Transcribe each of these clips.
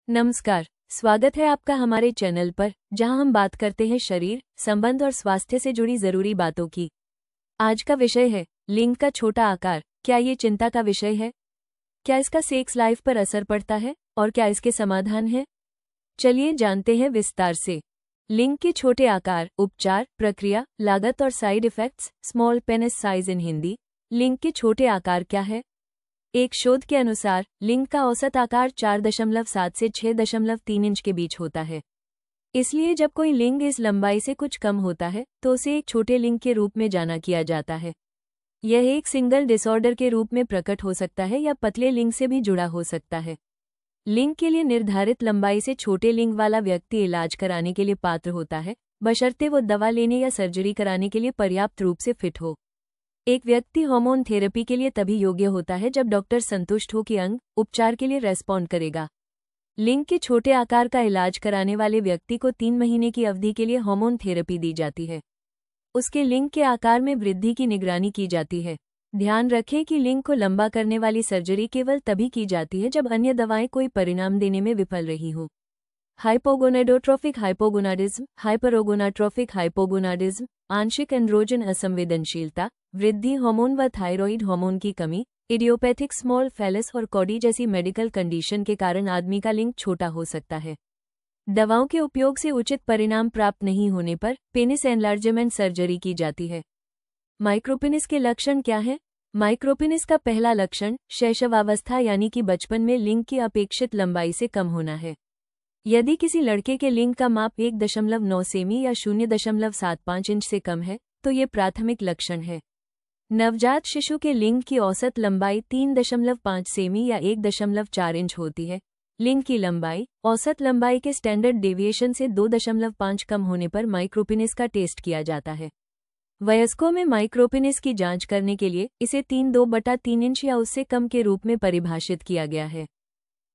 नमस्कार, स्वागत है आपका हमारे चैनल पर, जहां हम बात करते हैं शरीर, संबंध और स्वास्थ्य से जुड़ी जरूरी बातों की। आज का विषय है लिंग का छोटा आकार। क्या ये चिंता का विषय है? क्या इसका सेक्स लाइफ पर असर पड़ता है और क्या इसके समाधान है? चलिए जानते हैं विस्तार से। लिंग के छोटे आकार, उपचार, प्रक्रिया, लागत और side effects. Small penis size in Hindi. लिंग के छोटे आकार क्या है? एक शोध के अनुसार लिंग का औसत आकार 4.7 से 6.3 इंच के बीच होता है। इसलिए जब कोई लिंग इस लंबाई से कुछ कम होता है तो उसे एक छोटे लिंग के रूप में जाना किया जाता है। यह एक सिंगल डिसऑर्डर के रूप में प्रकट हो सकता है या पतले लिंग से भी जुड़ा हो सकता है। लिंग के लिए निर्धारित लंबाई से छोटे लिंग वाला व्यक्ति इलाज कराने के लिए पात्र होता है, बशर्ते वो दवा लेने या सर्जरी कराने के लिए पर्याप्त रूप से फिट हो। एक व्यक्ति हार्मोन थेरेपी के लिए तभी योग्य होता है जब डॉक्टर संतुष्ट हो कि अंग उपचार के लिए रेस्पॉन्ड करेगा। लिंग के छोटे आकार का इलाज कराने वाले व्यक्ति को 3 महीने की अवधि के लिए हार्मोन थेरेपी दी जाती है। उसके लिंग के आकार में वृद्धि की निगरानी की जाती है। ध्यान रखें कि लिंग को लंबा करने वाली सर्जरी केवल तभी की जाती है जब अन्य दवाएं कोई परिणाम देने में विफल रही हो। हाइपोगोनाडोट्रोफिक हाइपोगोनाडिज्म, हाइपरोगोनाट्रोफिक हाइपोगोनाडिज्म, आंशिक एंड्रोजन असंवेदनशीलता, वृद्धि हार्मोन व थायरॉइड हार्मोन की कमी, इडियोपैथिक स्मॉल फेलस और कॉडी जैसी मेडिकल कंडीशन के कारण आदमी का लिंग छोटा हो सकता है। दवाओं के उपयोग से उचित परिणाम प्राप्त नहीं होने पर पेनिस एनलार्जमेंट सर्जरी की जाती है। माइक्रोपेनिस के लक्षण क्या है? माइक्रोपेनिस का पहला लक्षण शैशवावस्था यानी कि बचपन में लिंग की अपेक्षित लंबाई से कम होना है। यदि किसी लड़के के लिंग का माप 1.9 सेमी या 0.75 इंच से कम है तो ये प्राथमिक लक्षण है। नवजात शिशु के लिंग की औसत लंबाई 3.5 सेमी या 1.4 इंच होती है। लिंग की लंबाई, औसत लंबाई के स्टैंडर्ड डेविएशन से 2.5 कम होने पर माइक्रोपेनिस का टेस्ट किया जाता है। वयस्कों में माइक्रोपेनिस की जांच करने के लिए इसे 3/2 इंच या उससे कम के रूप में परिभाषित किया गया है।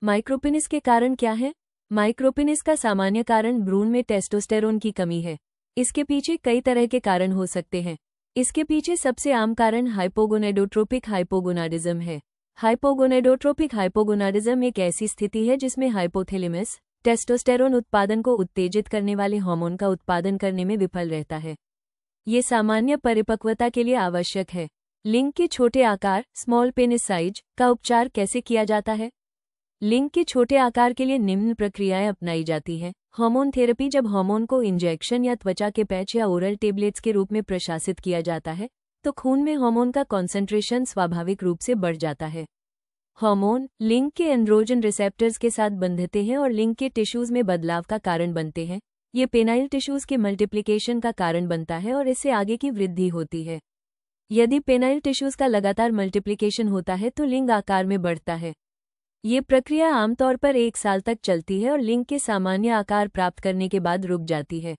माइक्रोपेनिस के कारण क्या है? माइक्रोपेनिस का सामान्य कारण भ्रूण में टेस्टोस्टेरोन की कमी है। इसके पीछे कई तरह के कारण हो सकते हैं। इसके पीछे सबसे आम कारण हाइपोगोनेडोट्रोपिक हाइपोगोनाडिज्म है। हाइपोगोनेडोट्रोपिक हाइपोगोनाडिज्म एक ऐसी स्थिति है जिसमें हाइपोथैलेमस टेस्टोस्टेरोन उत्पादन को उत्तेजित करने वाले हार्मोन का उत्पादन करने में विफल रहता है। ये सामान्य परिपक्वता के लिए आवश्यक है। लिंग के छोटे आकार, स्मॉल पेनिस साइज, का उपचार कैसे किया जाता है? लिंग के छोटे आकार के लिए निम्न प्रक्रियाएं अपनाई जाती हैं। हार्मोन थेरेपी, जब हार्मोन को इंजेक्शन या त्वचा के पैच या ओरल टेबलेट्स के रूप में प्रशासित किया जाता है तो खून में हार्मोन का कॉन्सेंट्रेशन स्वाभाविक रूप से बढ़ जाता है। हार्मोन लिंग के एंड्रोजन रिसेप्टर्स के साथ बंधते हैं और लिंग के टिश्यूज में बदलाव का कारण बनते हैं। ये पेनाइल टिश्यूज के मल्टीप्लिकेशन का कारण बनता है और इससे आगे की वृद्धि होती है। यदि पेनाइल टिश्यूज का लगातार मल्टीप्लिकेशन होता है तो लिंग आकार में बढ़ता है। ये प्रक्रिया आमतौर पर 1 साल तक चलती है और लिंग के सामान्य आकार प्राप्त करने के बाद रुक जाती है।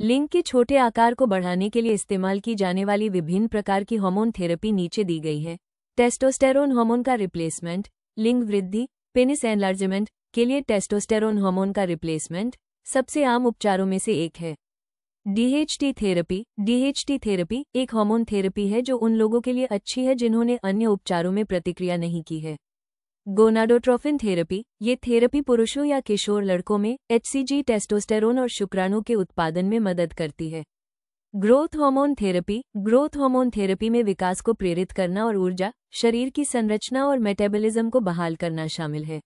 लिंग के छोटे आकार को बढ़ाने के लिए इस्तेमाल की जाने वाली विभिन्न प्रकार की हार्मोन थेरेपी नीचे दी गई है। टेस्टोस्टेरोन हार्मोन का रिप्लेसमेंट, लिंग वृद्धि, पेनिस एनलार्जमेंट के लिए टेस्टोस्टेरोन हार्मोन का रिप्लेसमेंट सबसे आम उपचारों में से एक है। DHT therapy. डीएचटी थेरेपी एक हार्मोन थेरेपी है जो उन लोगों के लिए अच्छी है जिन्होंने अन्य उपचारों में प्रतिक्रिया नहीं की है। Gonadotrophin therapy. ये थेरेपी पुरुषों या किशोर लड़कों में एचसीजी, टेस्टोस्टेरोन और शुक्राणु के उत्पादन में मदद करती है। Growth hormone therapy. Growth hormone therapy में विकास को प्रेरित करना और ऊर्जा, शरीर की संरचना और मेटाबॉलिज्म को बहाल करना शामिल है।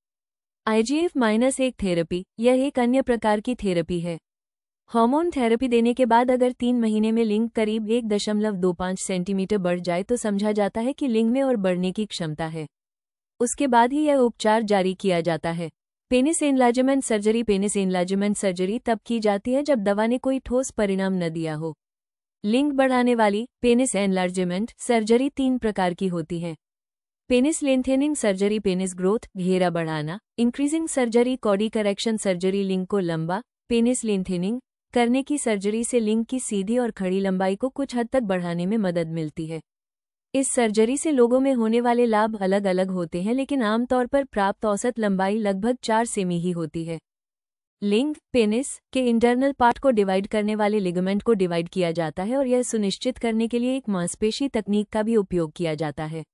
IGF-1 therapy. यह एक अन्य प्रकार की थेरेपी है। हार्मोन थेरेपी देने के बाद अगर 3 महीने में लिंग करीब 1.25 सेंटीमीटर बढ़ जाए तो समझा जाता है कि लिंग में और बढ़ने की क्षमता है। उसके बाद ही यह उपचार जारी किया जाता है। Penis enlargement surgery. Penis enlargement surgery तब की जाती है जब दवा ने कोई ठोस परिणाम न दिया हो। लिंग बढ़ाने वाली पेनिस एनलार्जमेंट सर्जरी 3 प्रकार की होती है। पेनिस लेंथेनिंग सर्जरी, पेनिस ग्रोथ घेरा बढ़ाना, increasing surgery, Cardi correction surgery, लिंग को लंबा, पेनिस लेंथेनिंग करने की सर्जरी से लिंग की सीधी और खड़ी लंबाई को कुछ हद तक बढ़ाने में मदद मिलती है। इस सर्जरी से लोगों में होने वाले लाभ अलग अलग होते हैं, लेकिन आमतौर पर प्राप्त औसत लंबाई लगभग 4 सेमी ही होती है। लिंग, पेनिस के इंटरनल पार्ट को डिवाइड करने वाले लिगामेंट को डिवाइड किया जाता है और यह सुनिश्चित करने के लिए एक मांसपेशी तकनीक का भी उपयोग किया जाता है।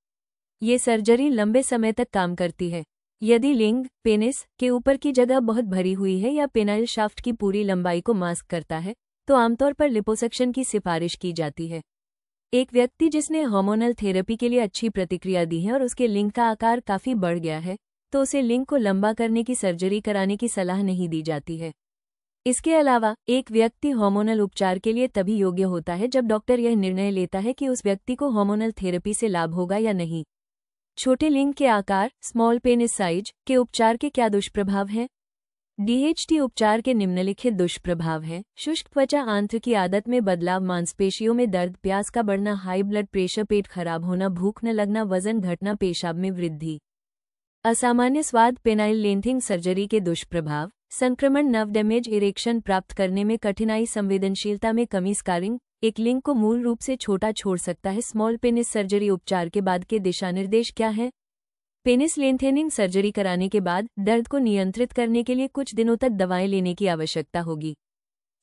ये सर्जरी लंबे समय तक काम करती है। यदि लिंग पेनिस के ऊपर की जगह बहुत भरी हुई है या पेनाइल शाफ्ट की पूरी लंबाई को मास्क करता है तो आमतौर पर लिपोसक्शन की सिफारिश की जाती है। एक व्यक्ति जिसने हार्मोनल थेरेपी के लिए अच्छी प्रतिक्रिया दी है और उसके लिंग का आकार काफी बढ़ गया है तो उसे लिंग को लंबा करने की सर्जरी कराने की सलाह नहीं दी जाती है। इसके अलावा एक व्यक्ति हार्मोनल उपचार के लिए तभी योग्य होता है जब डॉक्टर यह निर्णय लेता है कि उस व्यक्ति को हार्मोनल थेरेपी से लाभ होगा या नहीं। छोटे लिंग के आकार स्मॉल पेनिस साइज के उपचार के क्या दुष्प्रभाव हैं? डीएचटी उपचार के निम्नलिखित दुष्प्रभाव हैं। शुष्क त्वचा, आंत्र की आदत में बदलाव, मांसपेशियों में दर्द, प्यास का बढ़ना, हाई ब्लड प्रेशर, पेट खराब होना, भूख न लगना, वजन घटना, पेशाब में वृद्धि। असामान्य स्वाद, पेनाइल लेंथिंग सर्जरी के दुष्प्रभाव, संक्रमण, नर्व डैमेज, इरेक्शन प्राप्त करने में कठिनाई, संवेदनशीलता में कमी, स्कारिंग, एक लिंग को मूल रूप से छोटा छोड़ सकता है। स्मॉल पेनिस सर्जरी उपचार के बाद के दिशानिर्देश क्या हैं? पेनिस लेंथेनिंग सर्जरी कराने के बाद दर्द को नियंत्रित करने के लिए कुछ दिनों तक दवाएं लेने की आवश्यकता होगी।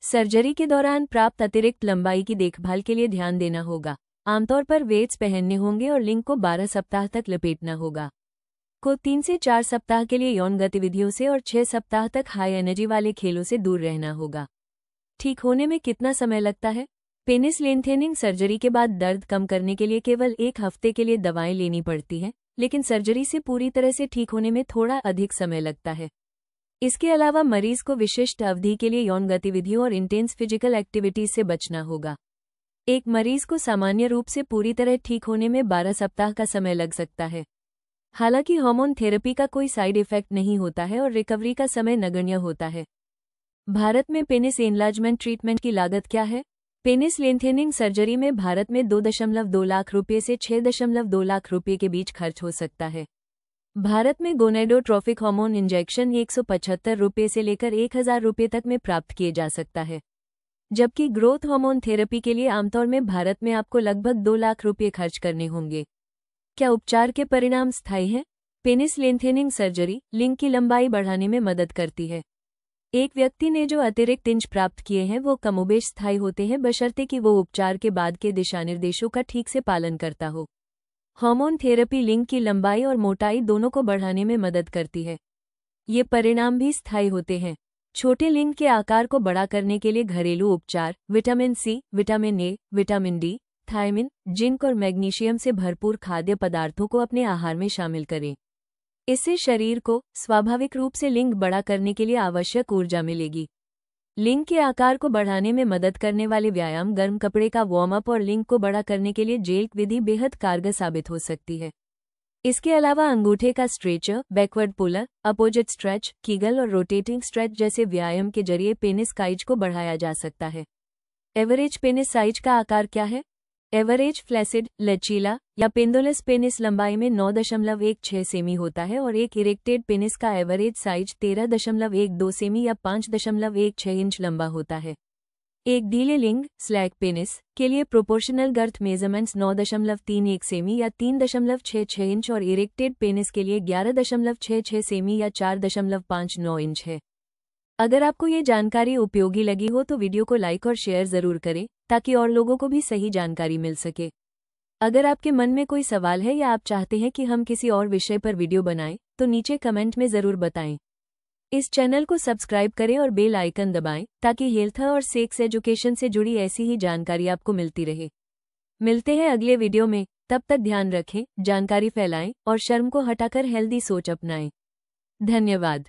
सर्जरी के दौरान प्राप्त अतिरिक्त लंबाई की देखभाल के लिए ध्यान देना होगा। आमतौर पर वेट्स पहनने होंगे और लिंग को 12 सप्ताह तक लपेटना होगा। को 3 से 4 सप्ताह के लिए यौन गतिविधियों से और 6 सप्ताह तक हाई एनर्जी वाले खेलों से दूर रहना होगा। ठीक होने में कितना समय लगता है? पेनिस लेंथेनिंग सर्जरी के बाद दर्द कम करने के लिए केवल 1 हफ्ते के लिए दवाएं लेनी पड़ती हैं, लेकिन सर्जरी से पूरी तरह से ठीक होने में थोड़ा अधिक समय लगता है। इसके अलावा मरीज को विशिष्ट अवधि के लिए यौन गतिविधियों और इंटेंस फिजिकल एक्टिविटीज से बचना होगा। एक मरीज को सामान्य रूप से पूरी तरह ठीक होने में 12 सप्ताह का समय लग सकता है। हालांकि हार्मोन थेरेपी का कोई साइड इफेक्ट नहीं होता है और रिकवरी का समय नगण्य होता है। भारत में पेनिस एनलार्जमेंट ट्रीटमेंट की लागत क्या है? पेनिस लेंथेनिंग सर्जरी में भारत में 2.2 लाख रुपये से 6.2 लाख रुपये के बीच खर्च हो सकता है। भारत में गोनेडोट्रोफिक हार्मोन इंजेक्शन 175 रुपये से लेकर 1000 रुपये तक में प्राप्त किए जा सकता है, जबकि ग्रोथ हार्मोन थेरेपी के लिए आमतौर में भारत में आपको लगभग 2 लाख रुपये खर्च करने होंगे। क्या उपचार के परिणाम स्थायी हैं? पेनिस लेंथेनिंग सर्जरी लिंग की लंबाई बढ़ाने में मदद करती है। एक व्यक्ति ने जो अतिरिक्त इंच प्राप्त किए हैं वो कमोबेश स्थायी होते हैं, बशर्ते कि वो उपचार के बाद के दिशानिर्देशों का ठीक से पालन करता हो। हार्मोन थेरेपी लिंग की लंबाई और मोटाई दोनों को बढ़ाने में मदद करती है। ये परिणाम भी स्थायी होते हैं। छोटे लिंग के आकार को बड़ा करने के लिए घरेलू उपचार, vitamin C, vitamin A, vitamin D, thiamine, zinc और मैग्नीशियम से भरपूर खाद्य पदार्थों को अपने आहार में शामिल करें। इससे शरीर को स्वाभाविक रूप से लिंग बड़ा करने के लिए आवश्यक ऊर्जा मिलेगी। लिंग के आकार को बढ़ाने में मदद करने वाले व्यायाम, गर्म कपड़े का वार्म अप और लिंग को बड़ा करने के लिए जेल्क विधि बेहद कारगर साबित हो सकती है। इसके अलावा अंगूठे का stretcher, backward puller, opposite stretch, Kegel और रोटेटिंग स्ट्रेच जैसे व्यायाम के जरिए पेनिस साइज को बढ़ाया जा सकता है। एवरेज पेनिस साइज का आकार क्या है? एवरेज फ्लैसिड, लचीला या पेंडुलस पेनिस लंबाई में 9.16 सेमी होता है और एक इरेक्टेड पेनिस का एवरेज साइज 13.12 सेमी या 5.16 इंच लंबा होता है। एक ढीले लिंग स्लैक पेनिस के लिए प्रोपोर्शनल गर्थ मेजरमेंट्स 9.31 सेमी या 3.66 इंच और इरेक्टेड पेनिस के लिए 11.66 सेमी या 4.59 इंच है। अगर आपको ये जानकारी उपयोगी लगी हो तो वीडियो को लाइक और शेयर ज़रूर करें ताकि और लोगों को भी सही जानकारी मिल सके। अगर आपके मन में कोई सवाल है या आप चाहते हैं कि हम किसी और विषय पर वीडियो बनाएं तो नीचे कमेंट में ज़रूर बताएं। इस चैनल को सब्सक्राइब करें और बेल आइकन दबाएं ताकि हेल्थ और सेक्स एजुकेशन से जुड़ी ऐसी ही जानकारी आपको मिलती रहे। मिलते हैं अगले वीडियो में, तब तक ध्यान रखें, जानकारी फैलाएं और शर्म को हटाकर हेल्दी सोच अपनाएं। धन्यवाद।